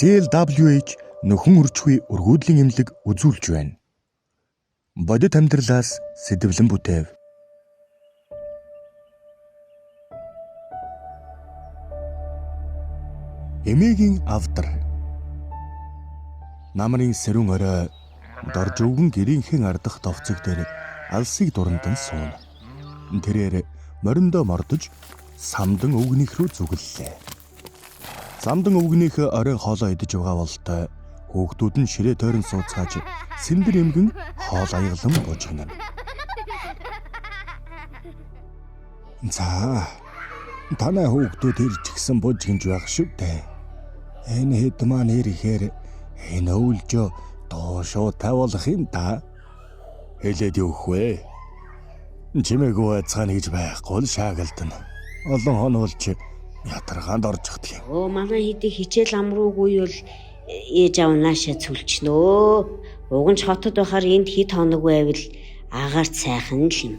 CLWH нөхөн үржихүй өргүүдлийн эмнэлэг үзүүлж байна. Бодит амьдралаас сэдэвлэн бүтээв. Эмээгийн авдар. Намрын сэрүүн орой дорж өвгөн гэрийнхэн ардах товцог дээр алсыг дурандан сууна. Тэрээр мориндоо мордож самдан өвгнийх рүү зүгэллээ. Самдан өвгнийх орой хоолоо идэж байгаа болтой хүүхдүүд нь ширээ тойрон сууцгааж сэндэр эмгэн хоол аяглан бужигнана. За, танай хүүхдүүд ирж гисэн бужигнж байх шүү дээ. Энэ хэд маань ирэхээр энэ өвлжөө доошоо тавуулах юм да. Хэлээд явах вэ? Чимээгүй байцгаана гэж байхгүй л шаагалдана. Олон хонуулж ятаргаанд оржихдаг юм. Манай хэдий хичээл амруугүй бол ээж аав наашаа цүлчнөө. Уг нь хотод байхаар энд хэд хоног байвал агаарт сайхан л юм.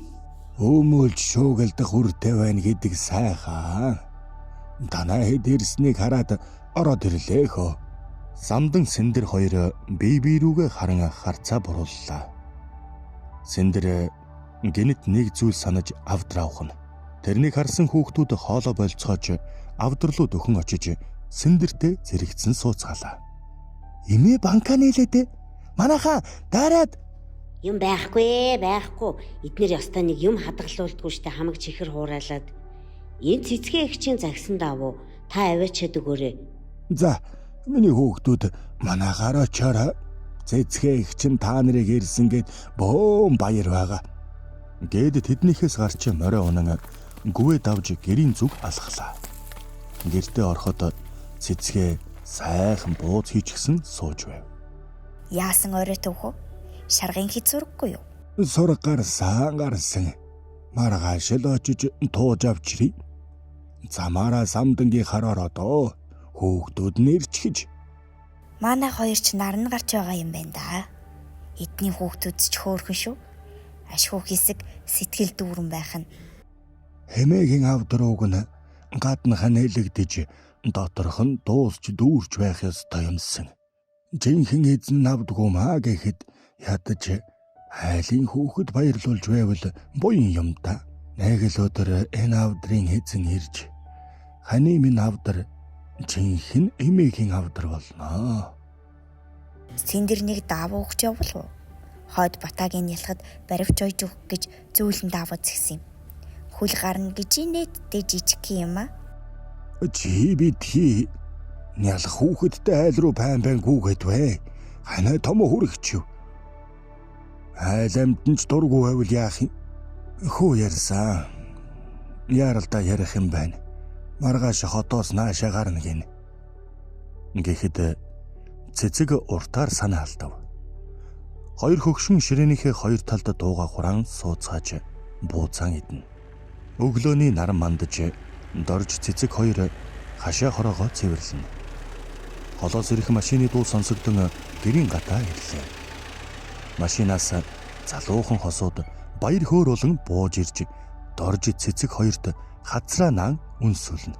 Өмөлж шуугалдах үртэй байна гэдэг сайхан. Танаа хэд ирснийг хараад ороод ирлээ хөө. Самдан сэндэр хоёр бие рүүгээ харан харцаа бурууллаа. Сэндэр гинэт нэг зүйл санаж авдар авахна. Тэрнийг харсан хүүхдүүд хоолоо болцоож авдар руу дөхөн очиж сэндэртээ зэрэгцэн сууцгаалаа. Эмээ банка нээлээд манайхаа дараад Юм байхгүй. Эднэр ёстой нэг юм хадгалуулдгүй штэ хамаг чихэр хуурайлаад. Энэ цэцгээ эгчийн загсан давуу та аваачаад өгөөрэй. За, миний хүүхдүүд манайхаар очоорой. Цэцгээ эгчин та нарыг ирсэн гэд бөөн баяр байгаа. Гээд тэднийхээс гарч морой унан гүвээ давж гэрийн зүг алхлаа. Гэртээ ороход цэцгээ сайхан бууз хийчихсэн сууж байв. Яасан орой төвхөө? Шаргын хит зурггүй юу? Сураг гарсан. Маргааш л очиж тууж авчирий. Замаараа самдангийн хараар одоо хүүхдүүд нэрчгэж. Манай хоёр ч наран гарч байгаа юм байна да. Эдний хүүхдүүд ч хөөрхөн шүү. Ашгүй хэсэг сэтгэл дүүрэн байх нь. Хэмээгийн авдрууг нь гаднах нэлэгдэж доторх нь дуусч дүүрч байх ёстой юмсан. Жинхэнэ эзэн навдгүй маа гэхэд ядаж айлын хүүхэд баярлуулж байвал буян юм да. Нэг л өдөр энэ авдрын эзэн ирж ханы минь авдар жинхэнэ эмээгийн авдар болно. Сэндэр нэг даавуу өгч явбал уу? Хойд батагийн ялхад баривч ойж өгөх гэж зөөлөн даавуу згсэн юм. Хүл гарна гэж инээдтэй жижиг юм аа. Чи битгий нялх хүүхэдтэй айл руу байн гүүгээд вэ? Ханаа том хүрэгч юу? Айл амтнч дургу байвал яах юм? Хөө ярьсан. Яралда ярих юм байна. Маргааш хотоос наашаа гарна гин. Гэхэд цэцэг уртаар санаа алдав. Хоёр хөгшин ширээнийхээ хоёр талд дууга хураан сууцгааж бууцаан идэнэ. Өглөөний наран мандаж дорж цэцэг хоёр хашаа хороогоо цэвэрлэнэ. Холоос ирэх машины дуу сонсогдсон гэрийн гадаа ирлээ. Машинаас залуухан хосууд баяр хөөр болон бууж ирж дорж цэцэг хоёрт хацраа наан үнсүүлнэ.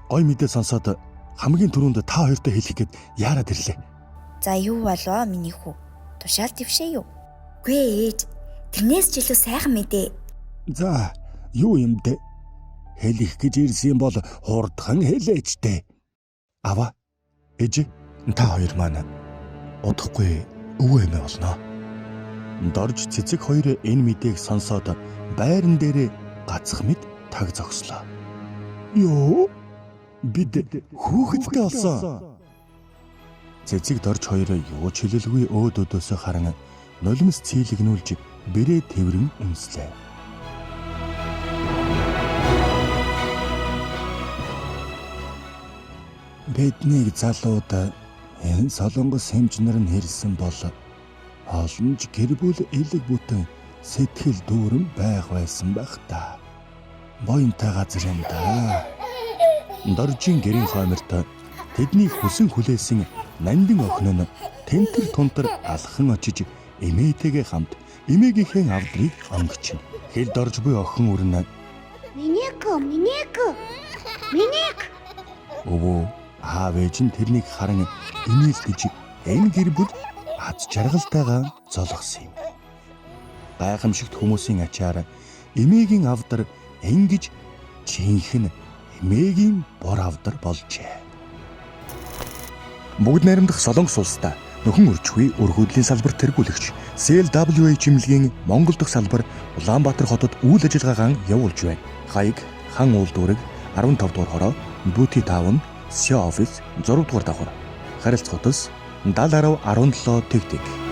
Гой мэдээ сонсоод хамгийн түрүүнд та хоёртой хэлэх гээд яарад ирлээ. За юу болоо миний хүү? Тушаал твшээ юу? Үгүй ээж. Тэрнээс ч илүү сайхан мэдээ. За, юу юм бэ? Хэлэх гэж ирсэн бол хурдхан хэлээч дээ. Ава. Ээж, та хоёр маань удахгүй өвөө эмээ болно. Дорж цэцэг хоёр энэ мэдээг сонсоод байран дээрээ гацх мэд таг зогслоо. Йоо, бид хүүхэдтэй болсон. Цэцэг дорж хоёр юу ч хэлэлгүй өөд өдөөсөө харан нулимс цийлэгнүүлж бэрээ тэврэн үнслээ. Биднийг залууд энэ солонгос хэмжнэр нь хэрсэн бол олонж гэр бүл элэг бүтэн сэтгэл дүүрэн байх байсан байх та. Боёнтой газар юм да. Доржийн гэрийн хойморт тэдний хүсэн хүлээсэн нандин охин нь тентэр тунтар алхан очиж эмээтэйгээ хамт эмээгийнхээ авдрыг онгичнэ. Хэл дорж буй охин өрнө. Минек. Өвөө Аав ээж нь тэрнийг харан инээлдэж энэ гэр бүл аз жаргалтайгаа золгосон юм. Гайхамшигт хүмүүсийн ачаар эмээгийн авдар ингэж жинхэнэ эмээгийн бор авдар болжээ. Бүгд найрамдах Солонгос улстай нөхөн өрчгүй өргөдлийн салбар тэргүүлэгч CLWA чимлэгийн Монгол дахь салбар Улаанбаатар хотод үйл ажиллагаагаа явуулж байна. Хаяг хан үйлдвэрэг 15 дугаар хороо Бүүти таавн Сё офис 6 дугаар давхар. Харилцах утас 70 17 тэгтэг.